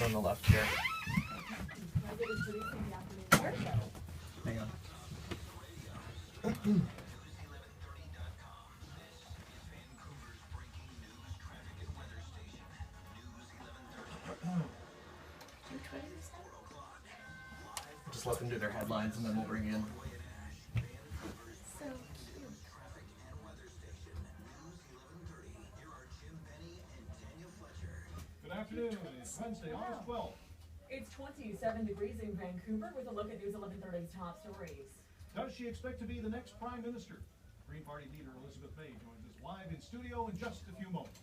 on the left here. Hang on. Just let them do their headlines and then we'll bring in. So cute. Good afternoon. It's Wednesday, August 12th. It's 27 degrees in Vancouver with a look at News 1130's top stories. Does she expect to be the next Prime Minister? Green Party leader Elizabeth May joins us live in studio in just a few moments.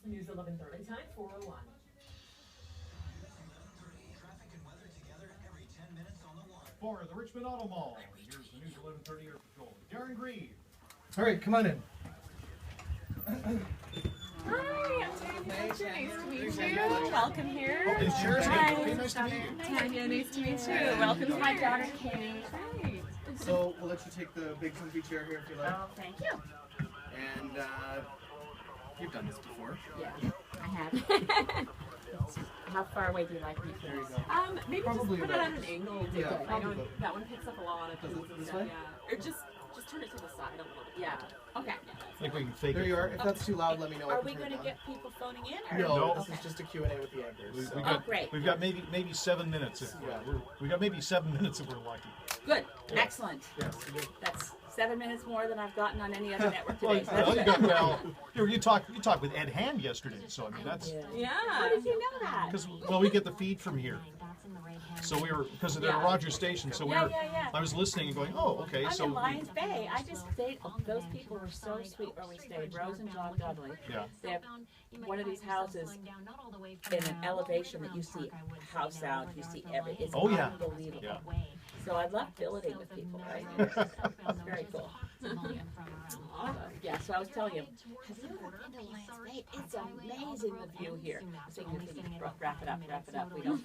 News 1130 time 4:01. For the Richmond Auto Mall, here's the News 1130 Air Patrol. Darren Green. All right, come on in. Hi, I'm Tanya. Fletcher. Nice to meet you. Welcome here. Oh, it's yours. Hi. Okay, nice to meet you. Tanya, nice to meet you. Welcome to my daughter, Kate. Hi. So we'll let you take the big comfy chair here if you like. Oh, thank you. And you've done this before. Yeah, I have. How far away do you like me to? There you go. Maybe Probably just put it about- at an angle. Yeah, I probably know about- that one picks up a lot of Does it things and this stuff, way? yeah. Or just turn it to the side a little bit. Yeah. Okay. I think we can fake There it. you are. If that's too loud, let me know. I Are can we turn going it to down. get people phoning in? Or? No, No. this is just a Q&A with the anchors. We've so. got, great. We've got maybe 7 minutes. If, Yeah. we've got maybe 7 minutes if we're lucky. Good. Excellent. Yes, you do. That's 7 minutes more than I've gotten on any other network Well, today. So that's you good. got you talked with Ed Hand yesterday, so I mean that's Yeah. How did you know that? because we get the feed from here. So we were because they're Yeah. Rogers Station, so we Yeah, were. yeah, yeah. I was listening and going, oh, okay, I'm so in Lions Bay. I just stayed. Those people were so sweet where we stayed. Rose and John Dudley. yeah. They have one of these houses in an elevation that you see house out, you see everything. It's Oh, yeah. unbelievable. Yeah. So I love billeting with people, right? It's very cool. Yeah, so I was telling him, have you ever been to Lions Bay? It's amazing the view here. So you can wrap it up. We don't.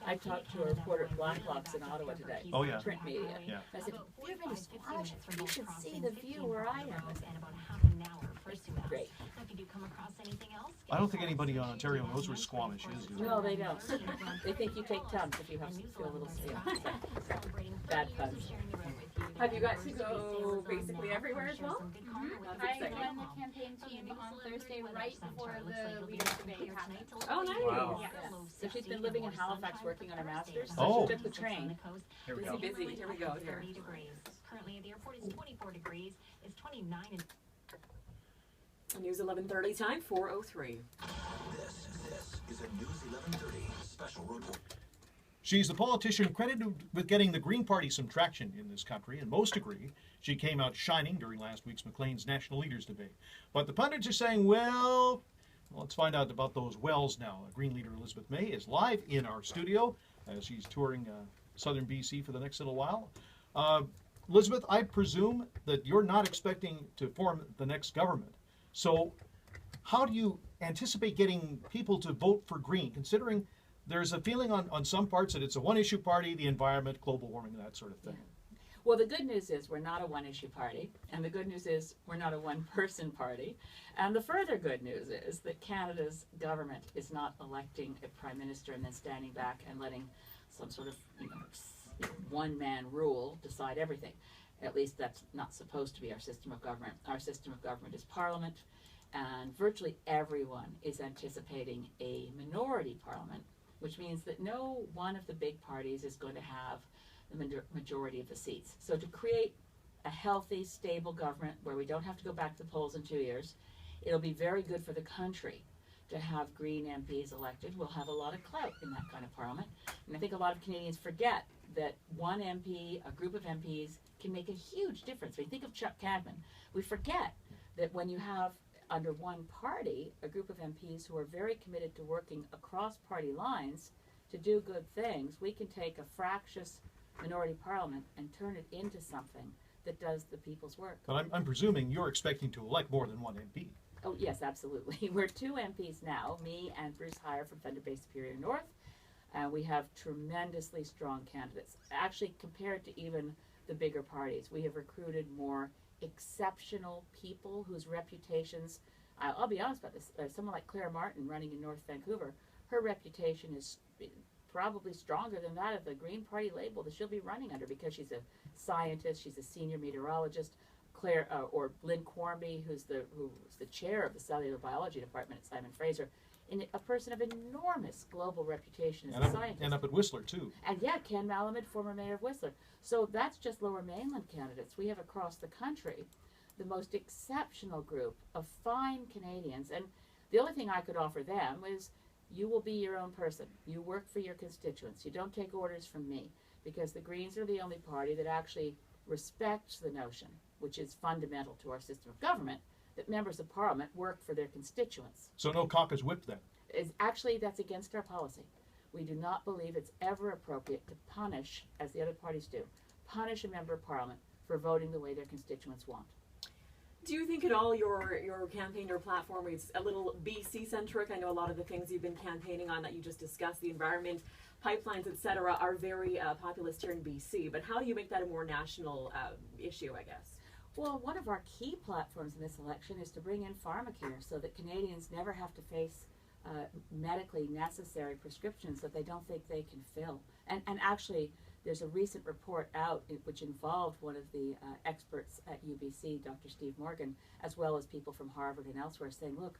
I talked to a reporter at Blackhawks in Ottawa today. Oh, yeah. Print media. Yeah. I said, you're really Squamish. You should see the view where I am. Great. I don't think anybody on Ontario knows where Squamish is. Do they? No, they don't. They think you take Tums if you have feel a little bad puns. Have you got to go basically everywhere as well? I joined the campaign team on Thursday right before the leaders debate happened. Oh, nice. Wow. Yeah. So she's been living in Halifax working on her master's. So Oh. she took the train. Here we go. Busy. Here we go. Here. 30 degrees. Currently at the airport is 24 degrees. It's 29 in News 1130 time 4:03. This is a News 1130 special report. She's the politician credited with getting the Green Party some traction in this country, and most agree she came out shining during last week's Maclean's National Leaders Debate. But the pundits are saying, well, let's find out about those wells now. Green leader Elizabeth May is live in our studio as she's touring southern BC for the next little while. Elizabeth, I presume that you're not expecting to form the next government. So how do you anticipate getting people to vote for Green, considering there's a feeling on some parts that it's a one-issue party, the environment, global warming, that sort of thing? Well, the good news is we're not a one-issue party, and the good news is we're not a one-person party. And the further good news is that Canada's government is not electing a prime minister and then standing back and letting some sort of one-man rule decide everything. At least that's not supposed to be our system of government. Our system of government is parliament, and virtually everyone is anticipating a minority parliament, which means that no one of the big parties is going to have the majority of the seats. So to create a healthy, stable government where we don't have to go back to the polls in 2 years, it'll be very good for the country to have Green MPs elected. We'll have a lot of clout in that kind of parliament. And I think a lot of Canadians forget that one MP, a group of MPs, can make a huge difference. When you think of Chuck Cadman, we forget that when you have under one party, a group of MPs who are very committed to working across party lines to do good things, we can take a fractious minority parliament and turn it into something that does the people's work. But I'm presuming you're expecting to elect more than one MP. Oh, yes, absolutely. We're 2 MPs now, me and Bruce Heyer from Thunder Bay Superior North. We have tremendously strong candidates. Actually, compared to even the bigger parties, we have recruited more exceptional people whose reputations, I'll be honest about this, someone like Claire Martin running in North Vancouver, her reputation is probably stronger than that of the Green Party label that she'll be running under, because she's a scientist, she's a senior meteorologist. Claire, or Lynn Quarmby, who's the chair of the cellular biology department at Simon Fraser, and a person of enormous global reputation as a scientist. And up at Whistler, too. And yeah, Ken Malamud, former mayor of Whistler. So that's just Lower Mainland candidates. We have across the country the most exceptional group of fine Canadians. And the only thing I could offer them is, you will be your own person. You work for your constituents. You don't take orders from me, because the Greens are the only party that actually respects the notion, which is fundamental to our system of government, that members of parliament work for their constituents. So no caucus whip then? Actually, that's against our policy. We do not believe it's ever appropriate to punish, as the other parties do, punish a member of parliament for voting the way their constituents want. Do you think at all your campaign, your platform is a little BC centric? I know a lot of the things you've been campaigning on that you just discussed, the environment, pipelines, etc., are very populist here in BC. But how do you make that a more national issue, I guess? Well, one of our key platforms in this election is to bring in pharmacare so that Canadians never have to face medically necessary prescriptions that they don't think they can fill. And actually, there's a recent report out which involved one of the experts at UBC, Dr. Steve Morgan, as well as people from Harvard and elsewhere, saying, look,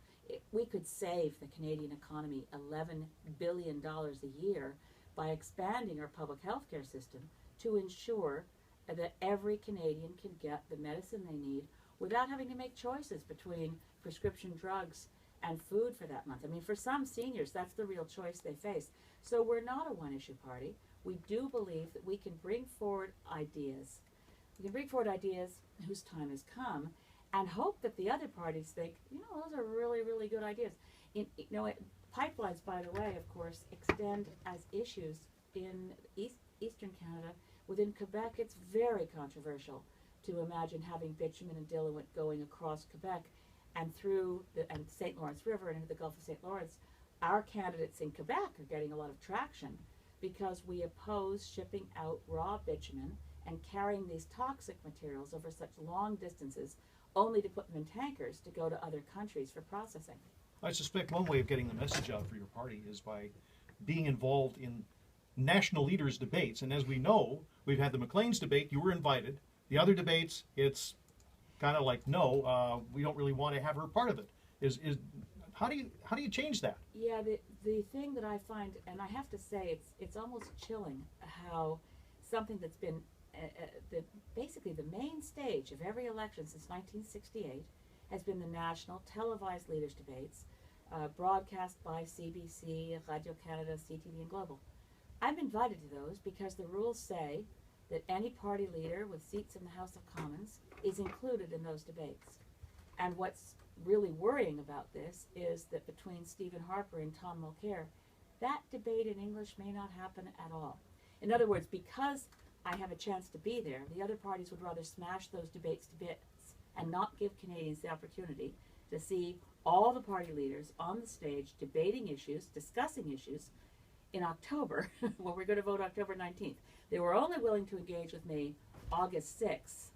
we could save the Canadian economy $11 billion a year by expanding our public health care system to ensure that every Canadian can get the medicine they need without having to make choices between prescription drugs and food for that month. I mean, for some seniors, that's the real choice they face. So we're not a one-issue party. We do believe that we can bring forward ideas. We can bring forward ideas whose time has come, and hope that the other parties think, those are really, really good ideas. Pipelines, by the way, of course, extend as issues in Eastern Canada. Within Quebec, it's very controversial to imagine having bitumen and diluent going across Quebec and through the St. Lawrence River and into the Gulf of St. Lawrence. Our candidates in Quebec are getting a lot of traction because we oppose shipping out raw bitumen and carrying these toxic materials over such long distances, only to put them in tankers to go to other countries for processing. I suspect one way of getting the message out for your party is by being involved in national leaders' debates. And as we know, we've had the Maclean's debate, you were invited. The other debates, it's kind of like, no, we don't really want to have her part of it. How do you change that? Yeah, the thing that I find, and I have to say, it's almost chilling how something that's been basically the main stage of every election since 1968 has been the national televised leaders debates, broadcast by CBC, Radio Canada, CTV, and Global. I'm invited to those because the rules say that any party leader with seats in the House of Commons is included in those debates. And what's really worrying about this is that between Stephen Harper and Tom Mulcair, that debate in English may not happen at all. In other words, because I have a chance to be there, the other parties would rather smash those debates to bits and not give Canadians the opportunity to see all the party leaders on the stage debating issues, discussing issues in October, when we're going to vote October 19th. They were only willing to engage with me August 6th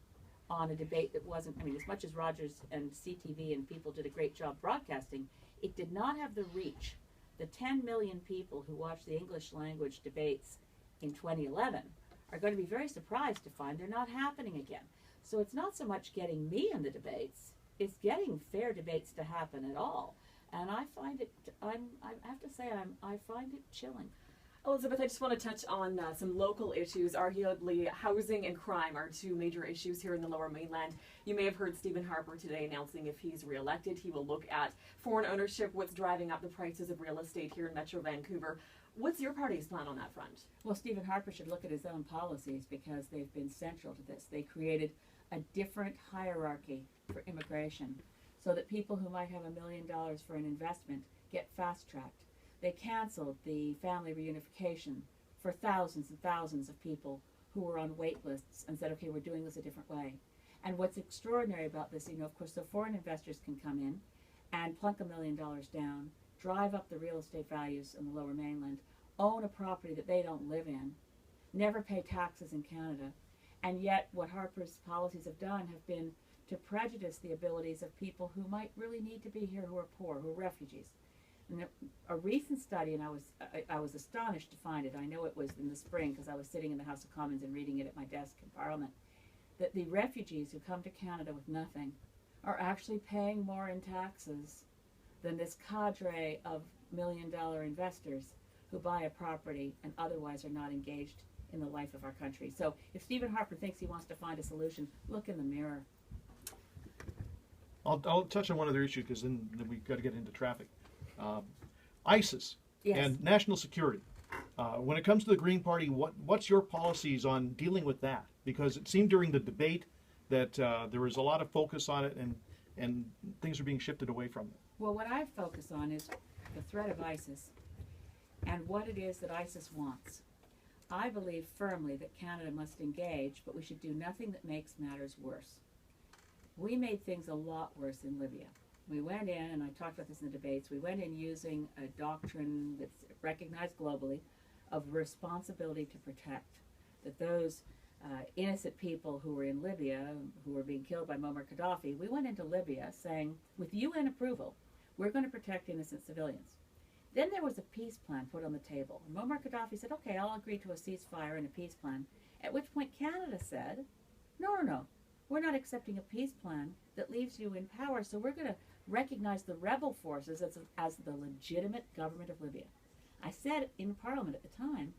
on a debate that wasn't, as much as Rogers and CTV and people did a great job broadcasting, it did not have the reach. The 10 million people who watched the English language debates in 2011 are going to be very surprised to find they're not happening again. So it's not so much getting me in the debates, it's getting fair debates to happen at all. And I find it, I have to say, I find it chilling. Elizabeth, I just want to touch on some local issues. Arguably, housing and crime are two major issues here in the Lower Mainland. You may have heard Stephen Harper today announcing if he's re-elected, he will look at foreign ownership, what's driving up the prices of real estate here in Metro Vancouver. What's your party's plan on that front? Well, Stephen Harper should look at his own policies because they've been central to this. They created a different hierarchy for immigration so that people who might have $1 million for an investment get fast-tracked. They canceled the family reunification for thousands and thousands of people who were on wait lists and said, okay, we're doing this a different way. And what's extraordinary about this, of course, the foreign investors can come in and plunk $1 million down, drive up the real estate values in the Lower Mainland, own a property that they don't live in, never pay taxes in Canada, and yet what Harper's policies have done have been to prejudice the abilities of people who might really need to be here, who are poor, who are refugees. And a recent study, and I was astonished to find it, I know it was in the spring because I was sitting in the House of Commons and reading it at my desk in Parliament, that the refugees who come to Canada with nothing are actually paying more in taxes than this cadre of $1 million investors who buy a property and otherwise are not engaged in the life of our country. So if Stephen Harper thinks he wants to find a solution, look in the mirror. I'll touch on one other issue because then we've got to get into traffic. ISIS and national security. When it comes to the Green Party, what's your policies on dealing with that? Because it seemed during the debate that there was a lot of focus on it and things are being shifted away from it. Well, what I focus on is the threat of ISIS and what it is that ISIS wants. I believe firmly that Canada must engage, but we should do nothing that makes matters worse. We made things a lot worse in Libya. We went in, and I talked about this in the debates, we went in using a doctrine that's recognized globally of responsibility to protect. That those innocent people who were in Libya, who were being killed by Muammar Gaddafi, we went into Libya saying, with UN approval, we're going to protect innocent civilians. Then there was a peace plan put on the table. Muammar Gaddafi said, okay, I'll agree to a ceasefire and a peace plan. At which point Canada said, no, we're not accepting a peace plan that leaves you in power, so we're going to recognize the rebel forces as the legitimate government of Libya. I said in Parliament at the time,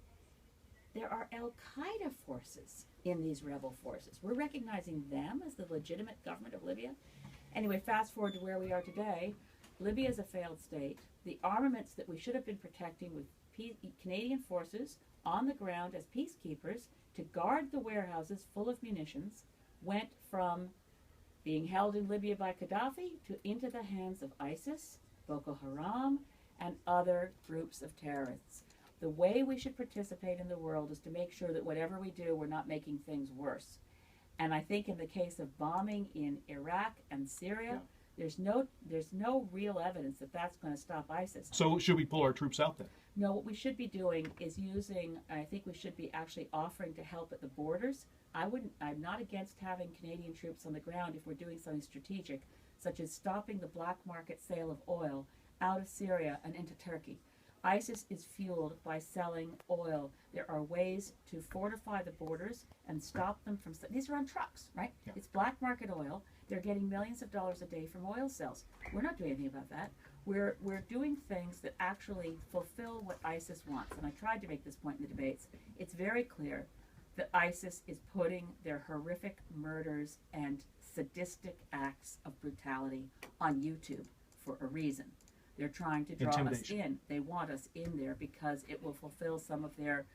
there are Al-Qaeda forces in these rebel forces. We're recognizing them as the legitimate government of Libya. Anyway, fast forward to where we are today. Libya is a failed state. The armaments that we should have been protecting with Canadian forces on the ground as peacekeepers to guard the warehouses full of munitions went from being held in Libya by Gaddafi to into the hands of ISIS, Boko Haram, and other groups of terrorists. The way we should participate in the world is to make sure that whatever we do, we're not making things worse. And I think in the case of bombing in Iraq and Syria, there's no real evidence that that's going to stop ISIS. So should we pull our troops out then? No, what we should be doing is I think we should be actually offering to help at the borders. I'm not against having Canadian troops on the ground if we're doing something strategic, such as stopping the black market sale of oil out of Syria and into Turkey. ISIS is fueled by selling oil. There are ways to fortify the borders and stop them from... These are on trucks, right? Yeah. It's black market oil. They're getting millions of dollars a day from oil sales. We're not doing anything about that. We're doing things that actually fulfill what ISIS wants. And I tried to make this point in the debates. It's very clear that ISIS is putting their horrific murders and sadistic acts of brutality on YouTube for a reason. They're trying to draw us in. They want us in there because it will fulfill some of their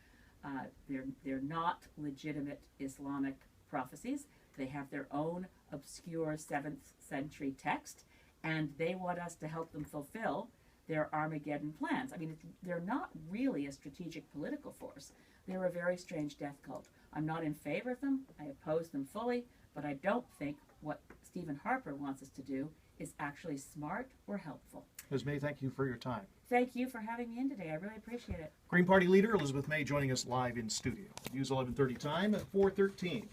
not legitimate Islamic prophecies. They have their own obscure 7th century text, and they want us to help them fulfill their Armageddon plans. I mean, they're not really a strategic political force. They're a very strange death cult. I'm not in favor of them. I oppose them fully, but I don't think what Stephen Harper wants us to do is actually smart or helpful. Ms. May, thank you for your time. Thank you for having me in today. I really appreciate it. Green Party leader Elizabeth May joining us live in studio. News 11:30 time at 4:13.